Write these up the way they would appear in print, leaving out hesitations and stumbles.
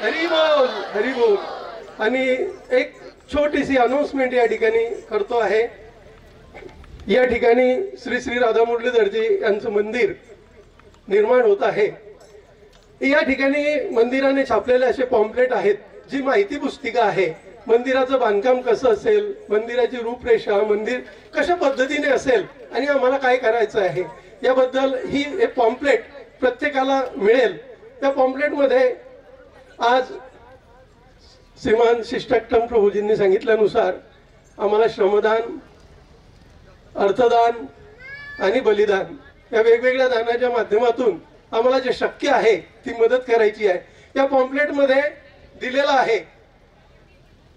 हरी बोल हरी बोल. आणि एक छोटीशी अनाउन्समेंट या ठिकाणी करतो आहे. या ठिकाणी श्री श्री राधा मुरलीधरजी यांचं मंदिर निर्माण होत आहे. या ठिकाणी मंदिराने छापलेले असे पॉम्पलेट आहेत, जी माहिती पुस्तिका आहे. मंदिराचं बांधकाम कसं असेल, मंदिराची रूपरेषा, मंदिर कशा पद्धतीने असेल आणि आम्हाला काय करायचं आहे याबद्दल हे पॉम्पलेट प्रत्येकाला मिळेल. त्या पॉम्पलेटमध्ये आज श्रीमान शिष्टाष्टम प्रभूजींनी सांगितल्यानुसार आम्हाला श्रमदान, अर्थदान आणि बलिदान या वेगवेगळ्या दानाच्या माध्यमातून आम्हाला जे शक्य आहे ती मदत करायची आहे. या पॉम्पलेटमध्ये दिलेलं आहे,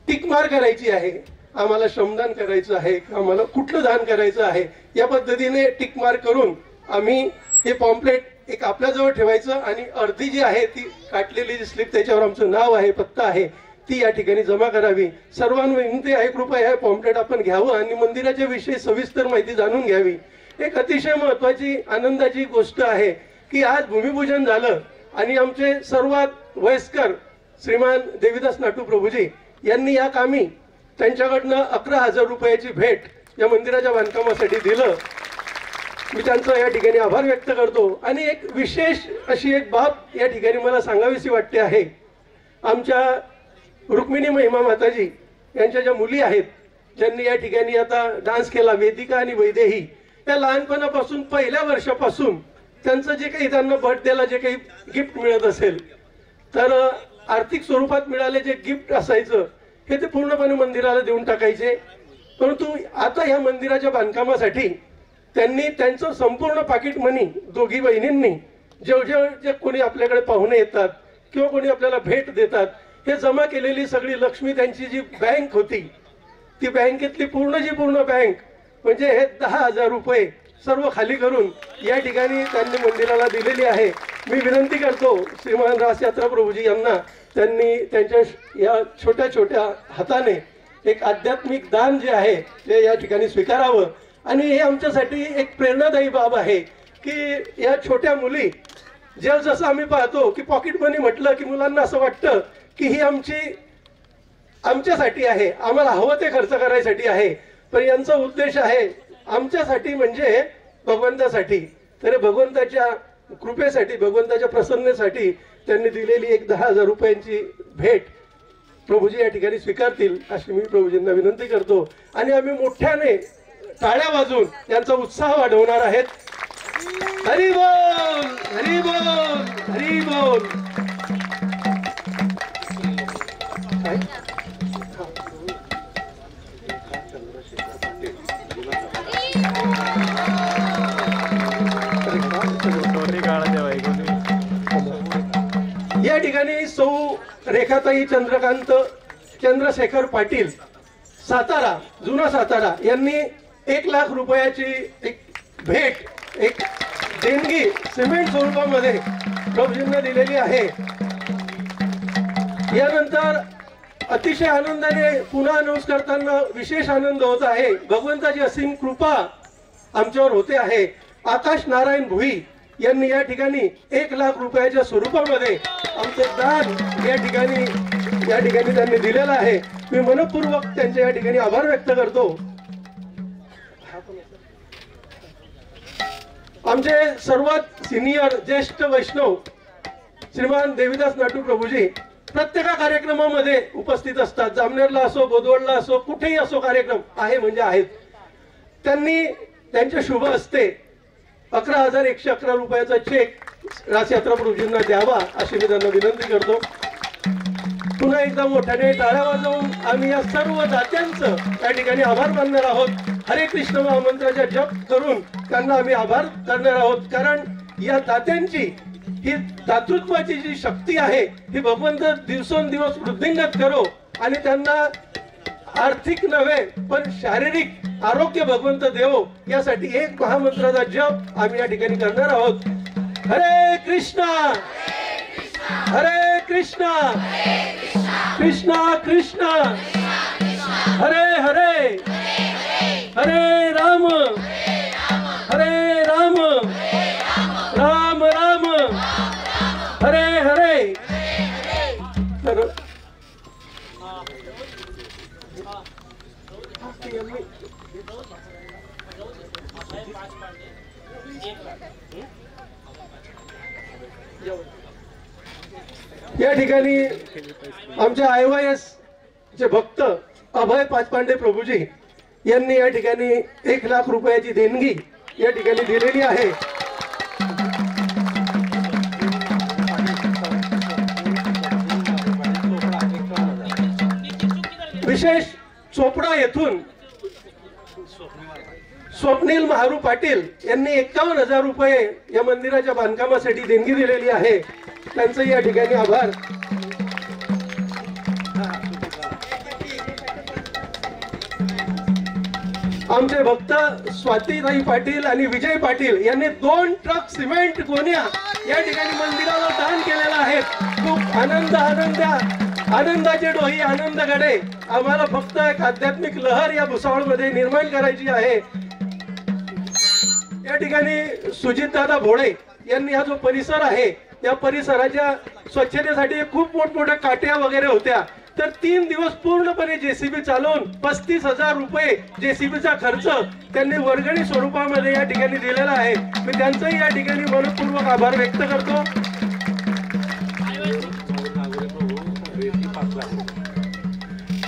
टिक मार करायची आहे. आम्हाला श्रमदान करायचं आहे, आम्हाला कुठलं दान करायचं आहे या पद्धतीने टिक मार करून आम्ही हे पॉम्पलेट एक आपल्याजवळ ठेवायचं आणि अर्धी जी आहे ती काटलेली जी स्लिप त्याच्यावर आमचं नाव आहे, पत्ता आहे, ती या ठिकाणी जमा करावी. सर्वांना विनंती आहे, कृपया हे पॉम्पलेट आपण घ्यावं आणि मंदिराच्या विषयी सविस्तर माहिती जाणून घ्यावी. एक अतिशय महत्त्वाची आनंदाची गोष्ट आहे की आज भूमिपूजन झालं आणि आमचे सर्वात वयस्कर श्रीमान देवीदास नाटू प्रभूजी यांनी या कामी त्यांच्याकडनं 11,000 रुपयाची भेट या मंदिराच्या बांधकामासाठी दिलं. मी त्यांचा या ठिकाणी आभार व्यक्त करतो. आणि एक विशेष अशी एक बाब या ठिकाणी मला सांगावीशी वाटते आहे. आमच्या रुक्मिणी महिमा माताजी यांच्या ज्या मुली आहेत, ज्यांनी या ठिकाणी आता डान्स केला, वेदिका आणि वैदेही, त्या लहानपणापासून पहिल्या वर्षापासून त्यांचं जे काही त्यांना बर्थडेला जे काही गिफ्ट मिळत असेल तर आर्थिक स्वरूपात मिळाले जे गिफ्ट असायचं हे ते पूर्णपणे मंदिराला देऊन टाकायचे. परंतु आता ह्या मंदिराच्या बांधकामासाठी त्यांनी त्यांचं संपूर्ण पाकिट मनी दोघी बहिणींनी जे कोणी आपल्याकडे पाहुणे येतात किंवा कोणी आपल्याला भेट देतात हे जमा केलेली सगळी लक्ष्मी, त्यांची जी बँक होती ती बँकेतली पूर्ण बँक म्हणजे हे 10,000 रुपये सर्व खाली करून या ठिकाणी त्यांनी मंदिराला दिलेली आहे. मी विनंती करतो श्रीमान रासयात्रा प्रभूजी यांना, त्यांनी त्यांच्या या छोट्या छोट्या हाताने एक आध्यात्मिक दान जे आहे ते या ठिकाणी स्वीकारावं. आणि हे आमच्यासाठी एक प्रेरणादायी बाब आहे की या छोट्या मुली जसं आम्ही पाहतो की पॉकेट मनी म्हटलं की मुलांना असं वाटतं की ही आमच्यासाठी आहे, आम्हाला हवं ते खर्च करायसाठी आहे. पण यांचा उद्देश आहे आमच्यासाठी म्हणजे भगवंतासाठी. तर भगवंताच्या कृपेसाठी, भगवंताच्या प्रसन्नेसाठी त्यांनी दिलेली एक 10,000 रुपयांची भेट प्रभूजी या ठिकाणी स्वीकारतील अशी मी प्रभूजींना विनंती करतो. आणि आम्ही मोठ्याने टाळ्या वाजवून यांचा उत्साह वाढवणार आहेत. हरी बोल हरी बोल हरी बोल. या ठिकाणी सौ रेखाताई चंद्रकांत चंद्रशेखर पाटील, सातारा, जुना सातारा, यांनी 1,00,000 रुपयाची एक भेट, एक देणगी सिमेंट स्वरूपामध्ये प्रभूजींना दिलेली आहे. यानंतर अतिशय आनंदाने पुन्हा अनाउन्स करताना विशेष आनंद होत आहे. भगवंताची असीम कृपा आमच्यावर होते आहे. आकाश नारायण भुई यांनी या ठिकाणी 1,00,000 रुपयाच्या स्वरूपामध्ये आमचे दान या ठिकाणी त्यांनी दिलेलं आहे. मी मनपूर्वक त्यांचे या ठिकाणी आभार व्यक्त करतो. आमचे सर्वात सिनियर ज्येष्ठ वैष्णव श्रीमान देवीदास नाटू प्रभूजी प्रत्येक कार्यक्रमामध्ये उपस्थित असतात. जामनेरला असो, बोदवडला असो, कुठेही असो कार्यक्रम आहे म्हणजे आहेत. त्यांनी त्यांच्या शुभ हस्ते 11,111 रुपयाचा चेक रासयात्रा प्रभूजींना द्यावा अशी मी त्यांना विनंती करतो. पुन्हा एकदा मोठ्याने टाळ्या वाजवून आम्ही या सर्व दात्यांचं या ठिकाणी आभार मानणार आहोत. हरे कृष्ण महामंत्राचा जप करून त्यांना आम्ही आभार करणार आहोत. कारण या दात्यांची ही दातृत्वाची जी शक्ती आहे ही भगवंत दिवसेंदिवस वृद्धिंगत करो आणि त्यांना आर्थिक नव्हे पण शारीरिक आरोग्य भगवंत देवो यासाठी एक महामंत्राचा जप आम्ही या ठिकाणी करणार आहोत. हरे कृष्णा हरे कृष्णा कृष्णा कृष्णा हरे हरे हरे राम हरे राम राम राम हरे हरे. या ठिकाणी आमच्या IYS चे भक्त अभय पाचपांडे प्रभूजी यांनी या ठिकाणी 1 लाख रुपयाची देणगी या ठिकाणी दिलेली आहे। विशेष चोपडा येथून स्वप्नील महारू पाटील यांनी 51,000 रुपये या मंदिराच्या बांधकामासाठी देणगी दिलेली आहे। त्यांचं या ठिकाणी आभार। आमचे भक्त स्वातीताई पाटील आणि विजय पाटील यांनी 2 ट्रक सिमेंट गोण्या या ठिकाणी मंदिराला दान केलेला आहे। खूप आनंदाचे डोही आनंदगडे। आम्हाला फक्त एक आध्यात्मिक लहर या भुसावळमध्ये निर्माण करायची आहे। या ठिकाणी सुजितदादा भोळे यांनी हा जो परिसर आहे या परिसराच्या स्वच्छतेसाठी खूप मोठमोठ्या काट्या वगैरे होत्या, तर 3 दिवस पूर्णपणे JCB चालवून 35,000 रुपये JCBचा खर्च त्यांनी वर्गणी स्वरूपामध्ये या ठिकाणी दिलेला आहे। मी त्यांचाही या ठिकाणी मनपूर्वक आभार व्यक्त करतो।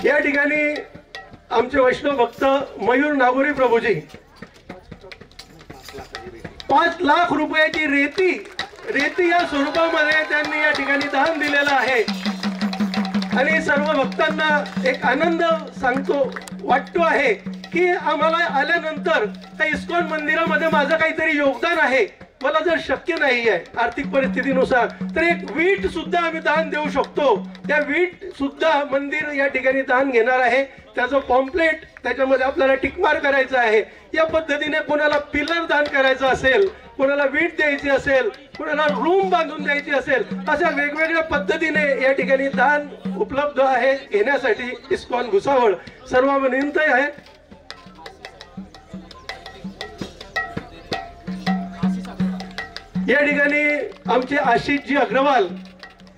या ठिकाणी आमचे वैष्णव भक्त मयूर नागोरी प्रभूजी 5 लाख रुपयाची रेती या स्वरूपामध्ये त्यांनी या ठिकाणी दान दिलेलं आहे। आणि सर्व भक्तांना एक आनंद वाटतो आहे की आम्हाला आल्यानंतर त्या इस्कॉन मंदिरामध्ये माझं काहीतरी योगदान आहे। मला जर शक्य नाही आहे आर्थिक परिस्थितीनुसार तर एक वीट सुद्धा आम्ही दान देऊ शकतो। त्या वीट सुद्धा मंदिर या ठिकाणी दान घेणार आहे। त्याचं पॉम्पलेट त्याच्यामध्ये आपल्याला टिकमार करायचं आहे। या पद्धतीने कोणाला पिलर दान करायचं असेल, कोणाला वीट द्यायची असेल, कोणाला रूम बांधून द्यायची असेल, अशा वेगवेगळ्या पद्धतीने या ठिकाणी दान उपलब्ध आहे घेण्यासाठी इस्कॉन भुसावळ सर्व विनंती आहे। या ठिकाणी आमचे आशिषजी अग्रवाल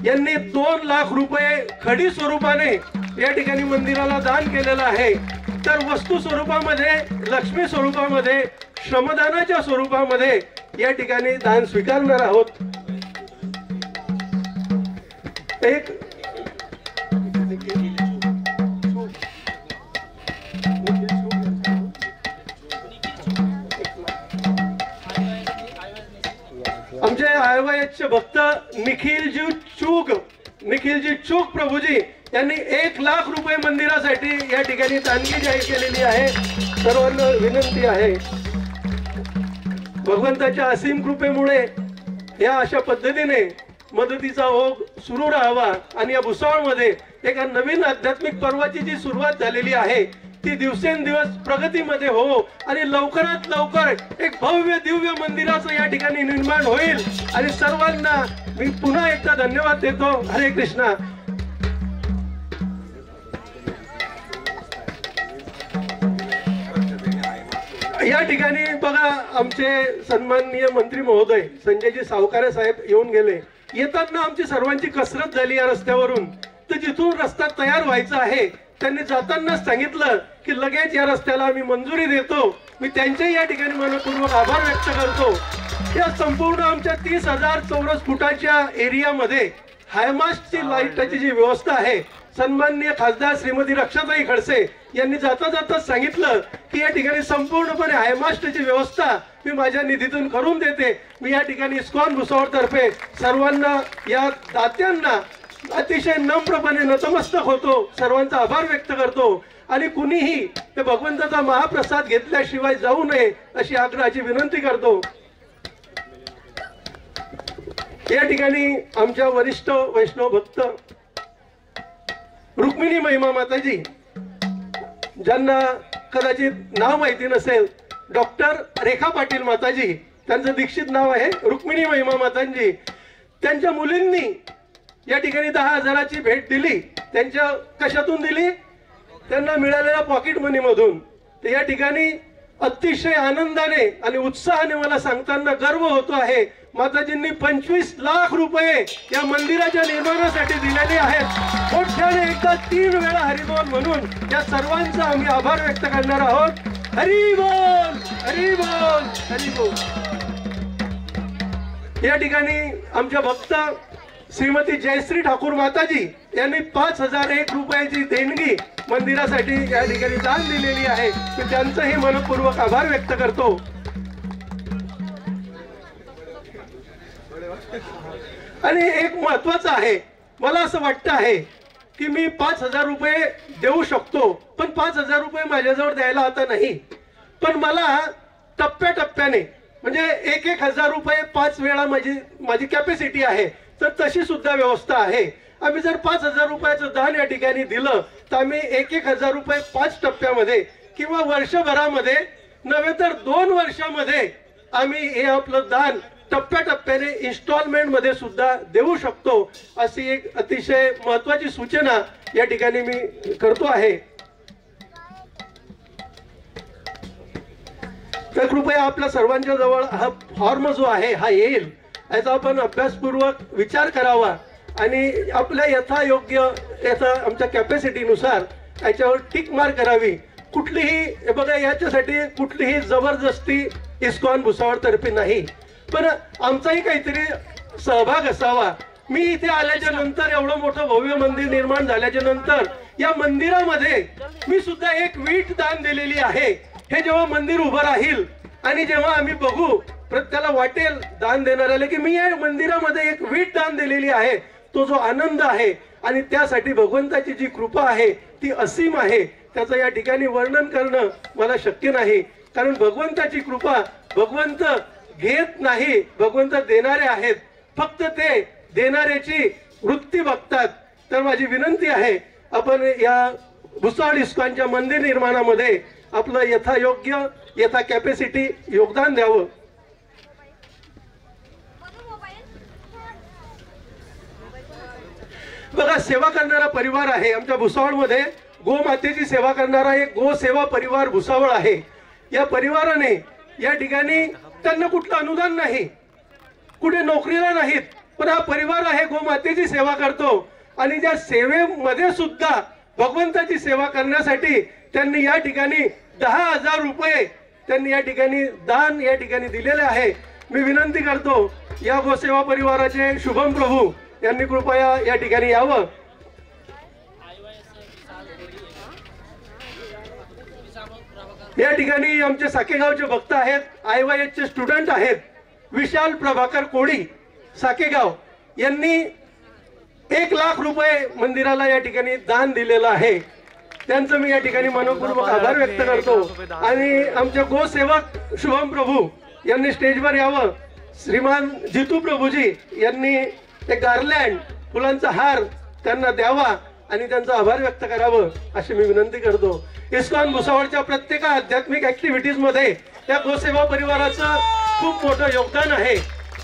यांनी 2 लाख रुपये खडी स्वरूपाने या ठिकाणी मंदिराला दान केलेलं आहे। तर वस्तू स्वरूपामध्ये, लक्ष्मी स्वरूपामध्ये, श्रमदानाच्या स्वरूपामध्ये या ठिकाणी दान स्वीकारणार आहोत। एक आमचे IYS चे भक्त निखिलजी चूक प्रभूजी यांनी 1 लाख रुपये मंदिरासाठी या ठिकाणी देणगी जाहीर केलेली आहे। सर्वांना विनंती आहे भगवंताच्या असीम कृपेमुळे या अशा पद्धतीने मदतीचा ओघ सुरू राहावा आणि या भुसावळमध्ये एका नवीन आध्यात्मिक पर्वाची जी सुरुवात झालेली आहे ती दिवसेंदिवस प्रगतीमध्ये हो आणि लवकरात लवकर एक भव्य दिव्य मंदिराचं या ठिकाणी निर्माण होईल। आणि सर्वांना मी पुन्हा एकदा धन्यवाद देतो। हरे कृष्णा। या ठिकाणी बघा आमचे सन्माननीय मंत्री महोदय संजयजी सावकारे साहेब येऊन गेले। येताना आमची सर्वांची कसरत झाली या रस्त्यावरून, तर जिथून रस्ता तयार व्हायचा आहे त्यांनी जातानाच सांगितलं की लगेच या रस्त्याला आम्ही मंजुरी देतो। मी त्यांचे या ठिकाणी मनपूर्वक आभार व्यक्त करतो। या संपूर्ण आमच्या 30,000 चौरस फुटाच्या एरियामध्ये हायमास्टची लाईटाची जी व्यवस्था आहे, सन्माननीय खासदार श्रीमती रक्षाताई खडसे यांनी जाता जाता सांगितलं की या ठिकाणी संपूर्णपणे हायमास्टची व्यवस्था मी माझ्या निधीतून करून देते। मी या ठिकाणी इस्कॉन भुसावळ तर्फे सर्वांना, या दात्यांना अतिशय नम्रपणे नतमस्तक होतो, सर्वांचा आभार व्यक्त करतो। आणि कुणीही ते भगवंताचा महाप्रसाद घेतल्याशिवाय जाऊ नये अशी आग्रहाची विनंती करतो। या ठिकाणी आमच्या वरिष्ठ वैष्णव भक्त रुक्मिणी महिमा माताजी, ज्यांना कदाचित नाव माहिती नसेल, डॉक्टर रेखा पाटील माताजी, त्यांचं दीक्षित नाव आहे रुक्मिणी महिमा माताजी। त्यांच्या मुलींनी या ठिकाणी 10,000ची भेट दिली। त्यांच्या कशातून दिली? त्यांना मिळालेल्या पॉकेट मनी मधून। तर या ठिकाणी अतिशय आनंदाने आणि उत्साहाने मला सांगताना गर्व होतो आहे, माताजींनी 25 लाख रुपये या मंदिराच्या निर्माणासाठी दिलेले आहेत। मोठ्याने एकदा 3 वेळा हरिबोल म्हणून या सर्वांचा आम्ही आभार व्यक्त करणार आहोत। हरी बोल, हरी बोल, हरी बोल। या ठिकाणी आमच्या भक्त श्रीमती जयश्री ठाकूर माताजी यांनी 5001 रुपयाची देणगी मंदिरासाठी या ठिकाणी दान दिलेली आहे. मी त्यांचंही मनपूर्वक आभार व्यक्त करतो. आणि एक महत्वाचं आहे, मला असं वाटतं आहे की मी 5000 रुपये देऊ शकतो, पण 5000 रुपये माझ्याजवळ द्यायला आता नाही. पण मला टप्प्याटप्प्याने म्हणजे 1,000 रुपये 5 वेळा माझी कॅपॅसिटी आहे, तर तशी सुद्धा व्यवस्था आहे. आम्ही जर 5000 रुपयाचं दान या ठिकाणी दिलं तर आम्ही 1,000 रुपये 5 टप्प्यामध्ये किंवा वर्षभरामध्ये नव्हे तर 2 वर्षामध्ये आम्ही हे आपलं दान टप्प्याटप्प्याने इन्स्टॉलमेंट मध्ये सुद्धा देऊ शकतो. अशी एक अतिशय महत्वाची सूचना या ठिकाणी मी करतो आहे. तर कृपया आपल्या सर्वांच्या जवळ हा फॉर्म जो आहे हा येईल, याचा आपण अभ्यासपूर्वक विचार करावा आणि आपल्या यथायोग्य आमच्या कॅपॅसिटीनुसार याच्यावर टिक मार्क करावी. कुठलीही बघा, याच्यासाठी कुठलीही जबरदस्ती इस्कॉन भुसावळ तर्फे नाही, पण आमचाही काहीतरी सहभाग असावा. मी इथे आल्याच्या नंतर एवढं मोठं भव्य मंदिर निर्माण झाल्याच्या नंतर या मंदिरामध्ये मी सुद्धा एक वीट दान दिलेली आहे. हे जेव्हा मंदिर उभं राहील आणि जेव्हा आम्ही बघू प्रत्येकाला वाटेल दान देणाऱ्याला की मी या मंदिरामध्ये एक वीट दान दिलेली आहे, तो जो आनंद आहे आणि त्यासाठी भगवंताची जी कृपा आहे ती असीम आहे. त्याचं या ठिकाणी वर्णन करणं मला शक्य नाही, कारण भगवंताची कृपा भगवंत घेत नाही, भगवंत देणारे आहेत, फक्त ते देणाऱ्याची वृत्ती बघतात. तर माझी विनंती आहे, आपण या भुसावळ इस्कॉनच्या मंदिर निर्माणामध्ये आपलं यथायोग्य यथा कॅपॅसिटी योगदान द्यावं. बघा, सेवा करणारा परिवार आहे आमच्या भुसावळमध्ये. गोमातेची सेवा करणारा एक गो सेवा परिवार भुसावळ आहे. या परिवाराने या ठिकाणी त्यांना कुठलं अनुदान नाही, कुठे नोकरीला नाहीत, पण हा परिवार आहे गोमातेची सेवा करतो. आणि त्या सेवेमध्ये सुद्धा भगवंताची सेवा करण्यासाठी त्यांनी या ठिकाणी 10,000 रुपये त्यांनी या ठिकाणी दान या ठिकाणी दिलेले आहे. मी विनंती करतो या गोसेवा परिवाराचे शुभम प्रभू यांनी कृपया या ठिकाणी यावं. या ठिकाणी आमचे साकेगावचे भक्त आहेत, IYS चे स्टुडंट आहेत. विशाल प्रभाकर कोळी साकेगाव यांनी 1,00,000 रुपये मंदिराला या ठिकाणी दान दिलेलं आहे. त्यांचं मी या ठिकाणी मनपूर्वक आभार व्यक्त करतो. आणि आमचे गोसेवक शुभम प्रभू यांनी स्टेजवर यावं. श्रीमान जितू प्रभूजी यांनी एक गार्लँड फुलांचा हार त्यांना द्यावा आणि त्यांचा आभार व्यक्त करावं अशी मी विनंती करतो. इस्कॉन भुसावळच्या प्रत्येक आध्यात्मिक ऍक्टिव्हिटीज मध्ये या गोसेवा परिवाराचं खूप मोठं योगदान आहे.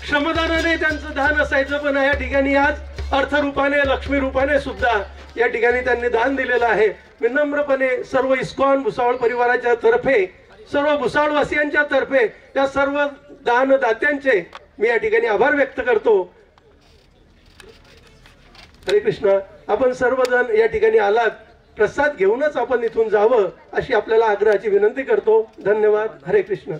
श्रमदानाने त्यांचं दान असायचं, पण या ठिकाणी आज अर्थरूपाने लक्ष्मी रूपाने सुद्धा या ठिकाणी त्यांनी दान दिलेलं आहे. विनम्रपणे सर्व इस्कॉन भुसावळ परिवाराच्या तर्फे, सर्व भुसावळवासियांच्या तर्फे त्या सर्व दानदात्यांचे मी या ठिकाणी आभार व्यक्त करतो. हरे कृष्ण. आपण सर्वजण या ठिकाणी आलात, प्रसाद घेऊनच आपण इथून जावं अशी आपल्याला आग्रहाची विनंती करतो. धन्यवाद. हरे कृष्ण.